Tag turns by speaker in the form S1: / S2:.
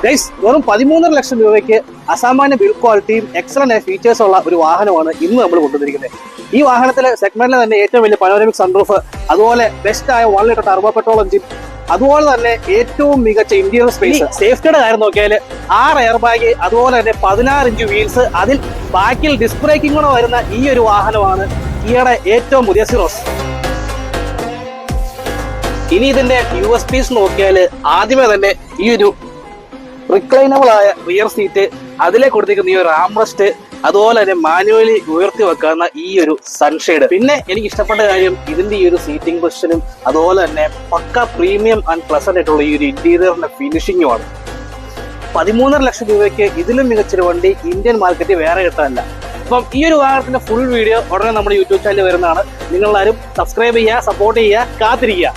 S1: Guys, വെറും 13.5 ലക്ഷം രൂപയ്ക്ക് അസാമാന്യ ബിൽഡ് ക്വാളിറ്റിയും എക്സലന്റ് ഫീച്ചേഴ്സ് ഉള്ള ഒരു വാഹനമാണ് ഇന്ന് നമ്മൾ കൊണ്ടുവന്നിരിക്കുന്നത്. ഈ വാഹനത്തിലെ സെഗ്മെന്റിലെ തന്നെ ഏറ്റവും വലിയ പനോരമിക് സൺറൂഫ്, അതുപോലെ ബെസ്റ്റ് ആയ 1 ലിറ്റർ ടർബോ പെട്രോൾ എഞ്ചിൻ, അതുപോലെ തന്നെ ഏറ്റവും മികച്ച ഇന്റീരിയർ സ്പേസ്. സേഫ്റ്റിയുടെ കാര്യം നോക്കിയാൽ 6 എയർ ബാഗ്, അതുപോലെ തന്നെ 16 ഇഞ്ച് വീൽസ്, അതിൽ ബാക്കിൽ ഡിസ്ക് ബ്രേക്കിംഗ് കൂടെ വരുന്ന ഈ ഒരു വാഹനമാണ് കിയയുടെ ഏറ്റവും പുതിയ സിറോസ്. ഇനി ഇതിന്റെ USPs നോക്കിയാൽ ആദ്യമേ തന്നെ ഈ ഒരു റിക്ലൈനബിൾ ആയ റിയർ സീറ്റ്, അതിലെ കൊടുത്തിരിക്കുന്ന ഈ ഒരു ആംറസ്റ്റ്, അതുപോലെ തന്നെ മാനുവലി ഉയർത്തി വെക്കാവുന്ന ഈ ഒരു സൺഷെയ്ഡ്. പിന്നെ എനിക്ക് ഇഷ്ടപ്പെട്ട കാര്യം ഇതിന്റെ ഈ ഒരു സീറ്റിംഗ് പൊസിഷനും, അതുപോലെ തന്നെ പക്ക പ്രീമിയം ആൻഡ് പ്ലസന്റ് ആയിട്ടുള്ള ഈ ഒരു ഇന്റീരിയറിന്റെ ഫിനിഷിങ്ങുമാണ്. 13.5 ലക്ഷം രൂപയ്ക്ക് ഇതിലും മികച്ചൊരു വണ്ടി ഇന്ത്യൻ മാർക്കറ്റിൽ വേറെ കിട്ടാനില്ല. അപ്പം ഈ ഒരു വാഹനത്തിന്റെ ഫുൾ വീഡിയോ ഉടനെ നമ്മുടെ യൂട്യൂബ് ചാനലിൽ വരുന്നതാണ്. നിങ്ങളാരും സബ്സ്ക്രൈബ് ചെയ്യുക, സപ്പോർട്ട് ചെയ്യുക, കാത്തിരിക്കുക.